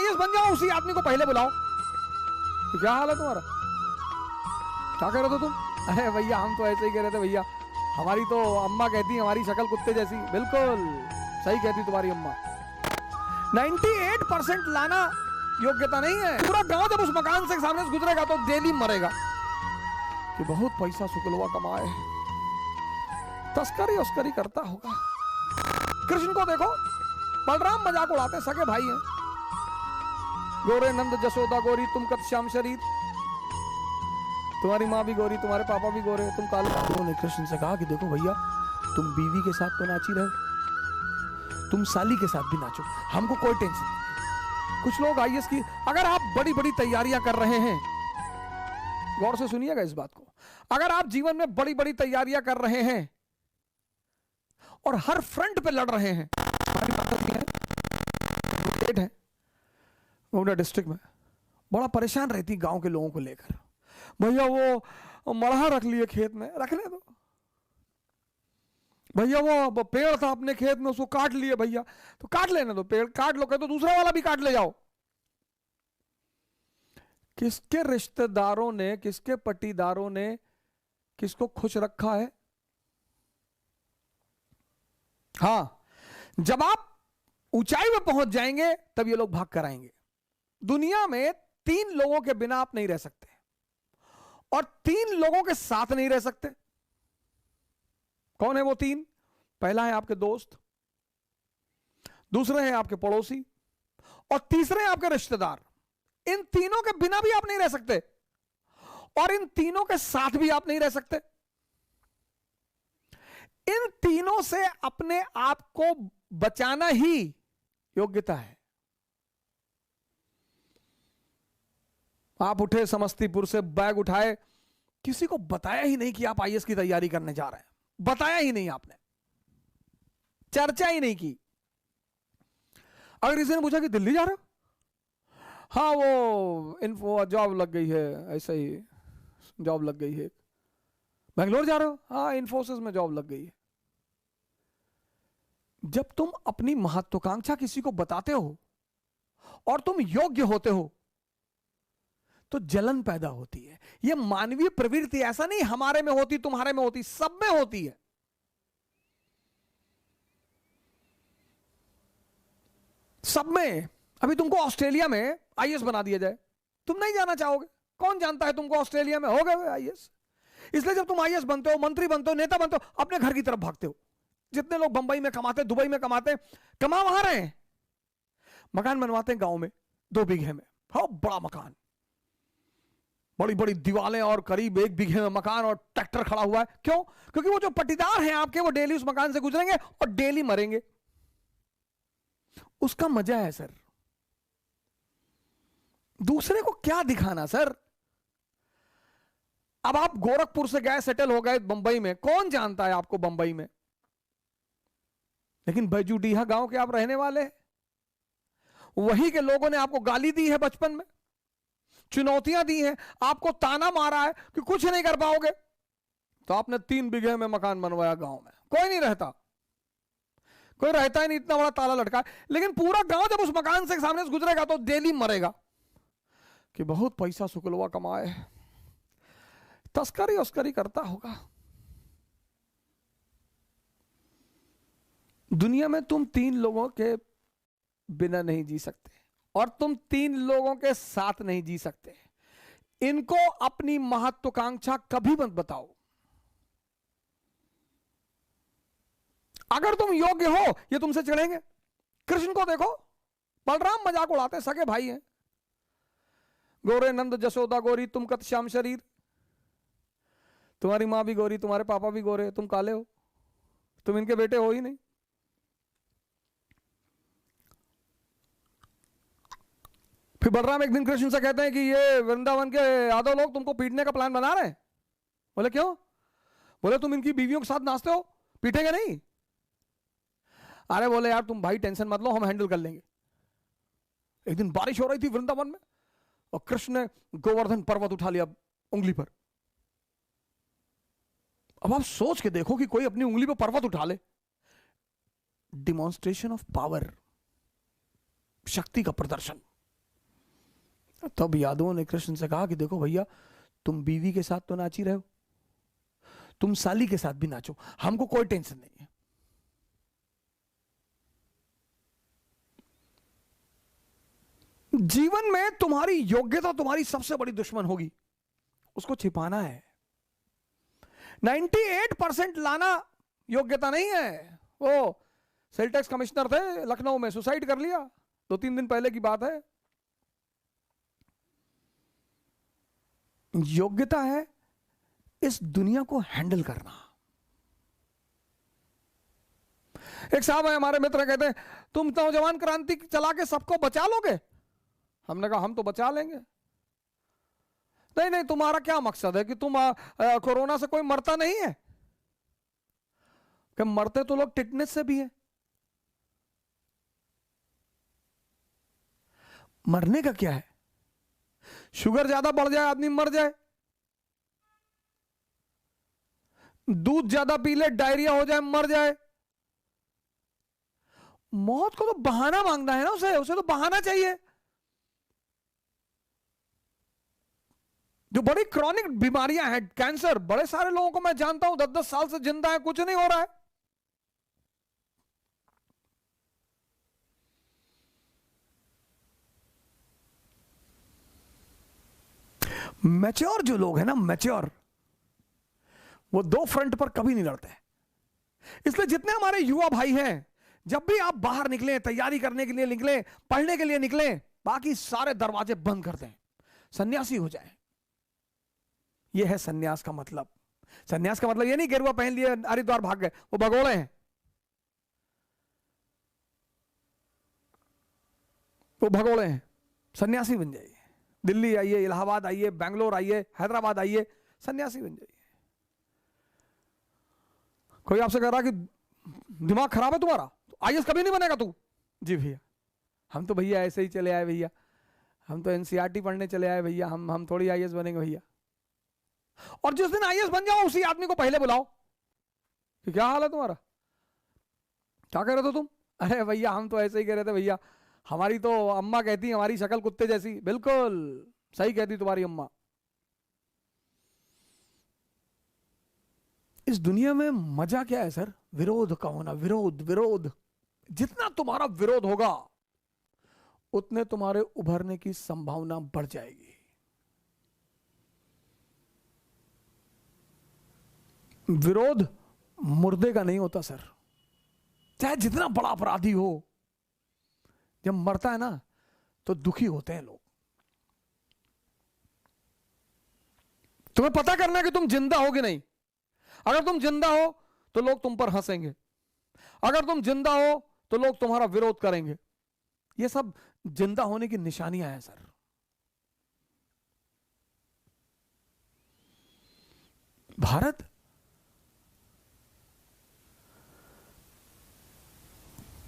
IAS बन जाओ, उसी आदमी को पहले बुलाओ। तो क्या हाल है तुम्हारा? क्या कह रहे थे तुम? अरे भैया हम तो ऐसे ही कह रहे थे भैया, हमारी तो अम्मा कहती हमारी शक्ल कुत्ते जैसी। बिल्कुल सही कहती तुम्हारी अम्मा। 98% लाना योग्यता नहीं है। पूरा गांव जब उस मकान से सामने से गुजरेगा तो डेली मरेगा कि बहुत पैसा शुक्लवा कमाए, तस्करी उस्करी करता होगा। कृष्ण को देखो, बलराम मजाक उड़ाते, सगे भाई हैं। गोरे नंद जसोदा गोरी तुम कत श्याम शरीर, तुम्हारी माँ भी गोरी तुम्हारे पापा भी गोरे, तुम काले। उन्होंने कृष्ण से कहा कि देखो भैया, तुम बीवी के साथ तो नाची रहे, तुम साली के साथ भी नाचो, हमको कोई टेंशन नहीं। कुछ लोग आईएएस की, अगर आप बड़ी बड़ी तैयारियां कर रहे हैं, गौर से सुनिएगा इस बात को, अगर आप जीवन में बड़ी बड़ी तैयारियां कर रहे हैं और हर फ्रंट पे लड़ रहे हैं, है गोंडा डिस्ट्रिक्ट में बड़ा परेशान रहती गांव के लोगों को लेकर, भैया वो मड़हा रख लिए खेत में, रखने दो भैया, वो पेड़ था अपने खेत में उसको काट लिए भैया, तो काट लेने दो, पेड़ काट लो, तो दूसरा वाला भी काट ले जाओ। किसके रिश्तेदारों ने, किसके पट्टीदारों ने किसको खुश रखा है? हां, जब आप ऊंचाई में पहुंच जाएंगे तब ये लोग भाग कर आएंगे। दुनिया में 3 लोगों के बिना आप नहीं रह सकते और 3 लोगों के साथ नहीं रह सकते। कौन है वो 3? पहला है आपके दोस्त, दूसरे हैं आपके पड़ोसी और तीसरे हैं आपके रिश्तेदार। इन तीनों के बिना भी आप नहीं रह सकते और इन तीनों के साथ भी आप नहीं रह सकते। इन तीनों से अपने आप को बचाना ही योग्यता है। आप उठे समस्तीपुर से, बैग उठाए, किसी को बताया ही नहीं कि आप आईएएस की तैयारी करने जा रहे हैं, बताया ही नहीं, आपने चर्चा ही नहीं की। अगर किसी ने पूछा कि दिल्ली जा रहे हो, हाँ वो इन्फो जॉब लग गई है, ऐसा ही जॉब लग गई है। बेंगलोर जा रहे हो, हाँ इन्फोसिस में जॉब लग गई है। जब तुम अपनी महत्वाकांक्षा किसी को बताते हो और तुम योग्य होते हो तो जलन पैदा होती है। यह मानवीय प्रवृत्ति, ऐसा नहीं हमारे में होती, तुम्हारे में होती, सब में होती है। सब में। अभी तुमको ऑस्ट्रेलिया में आईएएस बना दिया जाए, तुम नहीं जाना चाहोगे। कौन जानता है तुमको ऑस्ट्रेलिया में हो गए आईएएस। इसलिए जब तुम आईएएस बनते हो, मंत्री बनते हो, नेता बनते हो, अपने घर की तरफ भागते हो। जितने लोग बंबई में कमाते, दुबई में कमाते, कमा वहां रहे हैं, मकान बनवाते हैं गांव में 2 बीघे में, हाँ बड़ा मकान, बड़ी बड़ी दीवारें और करीब 1 बीघे में मकान और ट्रैक्टर खड़ा हुआ है। क्यों? क्योंकि वो जो पट्टीदार हैं आपके, वो डेली उस मकान से गुजरेंगे और डेली मरेंगे। उसका मजा है सर। दूसरे को क्या दिखाना सर। अब आप गोरखपुर से गए, सेटल हो गए बंबई में, कौन जानता है आपको बंबई में, लेकिन बैजूडीहा गांव के आप रहने वाले हैं। वहीं के लोगों ने आपको गाली दी है बचपन में, चुनौतियां दी हैं, आपको ताना मारा है कि कुछ नहीं कर पाओगे, तो आपने 3 बीघे में मकान बनवाया गांव में। कोई नहीं रहता, कोई रहता ही नहीं, इतना बड़ा ताला लटका है। लेकिन पूरा गांव जब उस मकान से सामने से गुजरेगा तो डेली मरेगा कि बहुत पैसा शुक्लवा कमाए, तस्करी उस्करी करता होगा। दुनिया में तुम 3 लोगों के बिना नहीं जी सकते और तुम 3 लोगों के साथ नहीं जी सकते। इनको अपनी महत्वाकांक्षा कभी मत बताओ। अगर तुम योग्य हो, ये तुमसे चिढ़ेंगे। कृष्ण को देखो, बलराम मजाक उड़ाते, सगे भाई हैं। गोरे नंद जसोदा गोरी तुम कत श्याम शरीर, तुम्हारी मां भी गोरी तुम्हारे पापा भी गोरे, तुम काले हो, तुम इनके बेटे हो ही नहीं। फिर बलराम एक दिन कृष्ण से कहते हैं कि ये वृंदावन के यादव लोग तुमको पीटने का प्लान बना रहे हैं। बोले क्यों? बोले तुम इनकी बीवियों के साथ नाचते हो, पीटेंगे नहीं? अरे बोले यार तुम भाई टेंशन मत लो, हम हैंडल कर लेंगे। एक दिन बारिश हो रही थी वृंदावन में और कृष्ण ने गोवर्धन पर्वत उठा लिया उंगली पर। अब आप सोच के देखो कि कोई अपनी उंगली पर पर्वत उठा ले। डिमॉन्स्ट्रेशन ऑफ पावर, शक्ति का प्रदर्शन। तब यादवों ने कृष्ण से कहा कि देखो भैया, तुम बीवी के साथ तो नाच ही रहे हो, तुम साली के साथ भी नाचो, हमको कोई टेंशन नहीं है। जीवन में तुम्हारी योग्यता तुम्हारी सबसे बड़ी दुश्मन होगी, उसको छिपाना है। 98% लाना योग्यता नहीं है। वो सेल टैक्स कमिश्नर थे लखनऊ में, सुसाइड कर लिया, 2-3 दिन पहले की बात है। योग्यता है इस दुनिया को हैंडल करना। एक साहब है हमारे मित्र, कहते हैं तुम नौजवान क्रांति चला के सबको बचा लोगे। हमने कहा हम तो बचा लेंगे। नहीं नहीं, तुम्हारा क्या मकसद है कि तुम कोरोना से कोई मरता नहीं है? कि मरते तो लोग टिटनेस से भी है। मरने का क्या है? शुगर ज्यादा बढ़ जाए आदमी मर जाए, दूध ज्यादा पी ले डायरिया हो जाए मर जाए। मौत को तो बहाना मांगना है ना, उसे तो बहाना चाहिए। जो बड़ी क्रॉनिक बीमारियां हैं, कैंसर, बड़े सारे लोगों को मैं जानता हूं 10-10 साल से जिंदा है, कुछ नहीं हो रहा है। मैच्योर जो लोग हैं ना, मैच्योर, वो दो फ्रंट पर कभी नहीं लड़ते। इसलिए जितने हमारे युवा भाई हैं, जब भी आप बाहर निकलें, तैयारी करने के लिए निकलें, पढ़ने के लिए निकलें, बाकी सारे दरवाजे बंद कर दें, सन्यासी हो जाएं। यह है सन्यास का मतलब। सन्यास का मतलब यह नहीं गेरुआ पहन लिए हरिद्वार भाग गए, वो भगोड़े हैं, वो भगोड़े हैं। सन्यासी बन जाइए, दिल्ली आइए, इलाहाबाद आइए, बैंगलोर आइए, हैदराबाद आइए, सन्यासी बन जाइए। कोई आपसे कह रहा कि दिमाग खराब है तुम्हारा, आईएएस कभी नहीं बनेगा तू। जी भैया, हम तो भैया ऐसे ही चले आए भैया, हम तो एनसीईआरटी पढ़ने चले आए भैया, हम थोड़ी आईएएस बनेंगे भैया। और जिस दिन आईएएस बन जाओ उसी आदमी को पहले बुलाओ कि क्या हाल है तुम्हारा, क्या कह रहे थे तुम? अरे भैया हम तो ऐसे ही कह रहे थे भैया, हमारी तो अम्मा कहती हमारी शक्ल कुत्ते जैसी। बिल्कुल सही कहती तुम्हारी अम्मा। इस दुनिया में मजा क्या है सर? विरोध का होना, विरोध विरोध। जितना तुम्हारा विरोध होगा उतने तुम्हारे उभरने की संभावना बढ़ जाएगी। विरोध मुर्दे का नहीं होता सर, चाहे जितना बड़ा अपराधी हो, जब मरता है ना तो दुखी होते हैं लोग। तुम्हें पता करना है कि तुम जिंदा हो कि नहीं। अगर तुम जिंदा हो तो लोग तुम पर हंसेंगे, अगर तुम जिंदा हो तो लोग तुम्हारा विरोध करेंगे। ये सब जिंदा होने की निशानियां हैं सर। भारत